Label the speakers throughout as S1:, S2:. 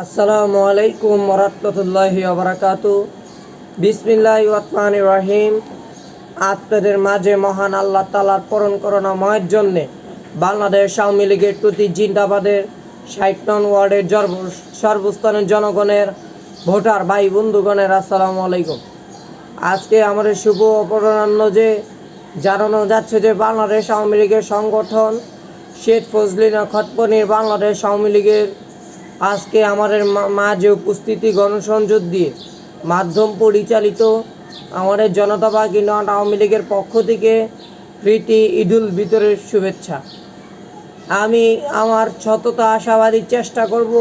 S1: আসসালামু আলাইকুম ওয়া বারাকাতুহু। বিসমিল্লাহির রহমানির রহিম। আপনাদের মাঝে মহান আল্লাহ তাআলার পরম করুণাময়ের জন্যে বাংলাদেশ আওয়ামী লীগের প্রতি জিন্দাবাদের ৬০ নং ওয়ার্ডের সর্বস্তরের জনগণের ভোটার ভাই বন্ধুগণের আসসালামু আলাইকুম। আজকে আমাদের শুভ অপরাহ্ন যে জানানো যাচ্ছে যে বাংলাদেশ আওয়ামী লীগের সংগঠন শেখ ফজলিনা খতপনির বাংলাদেশ আওয়ামী লীগের আজকে আমাদের মাঝে উপস্থিতি গণসংযোগ দিয়ে মাধ্যম পরিচালিত আমাদের জনতা পার্টি নট আওয়ামী লীগের পক্ষ থেকে প্রীতি ঈদুল ফিতরের শুভেচ্ছা। আমি আমার সততা আশাবাদী চেষ্টা করব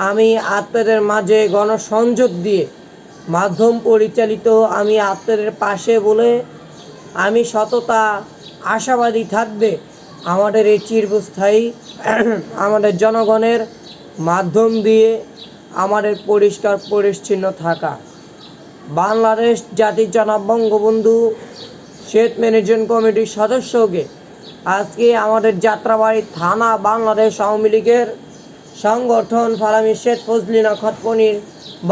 S1: আমি আপনাদের মাঝে গণসংযোগ দিয়ে মাধ্যম পরিচালিত আমি আপনাদের পাশে বলে আমি সততা আশাবাদী থাকবে আমাদের এই চিরস্থায়ী আমাদের জনগণের মাধ্যম দিয়ে আমাদের পরিষ্কার পরিচ্ছন্ন থাকা। বাংলাদেশ জাতির জনাব বঙ্গবন্ধু শেখ ম্যানেজমেন্ট কমিটির সদস্যকে আজকে আমাদের যাত্রাবাড়ি থানা বাংলাদেশ আওয়ামী লীগের সংগঠন ফারামি শেখ ফজলিনা খতপনির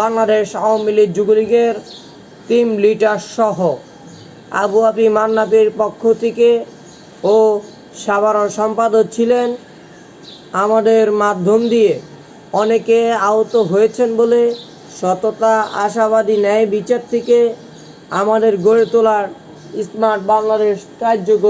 S1: বাংলাদেশ আওয়ামী লীগ যুবলীগের টিম লিডার সহ আবু আবি মান্নাফির পক্ষ থেকে ও সাধারণ সম্পাদক ছিলেন। আমাদের মাধ্যম দিয়ে অনেকে আহত হয়েছেন বলে সততা আশাবাদী ন্যায় বিচার থেকে আমাদের গড়ে তোলার স্মার্ট বাংলাদেশ কার্যকর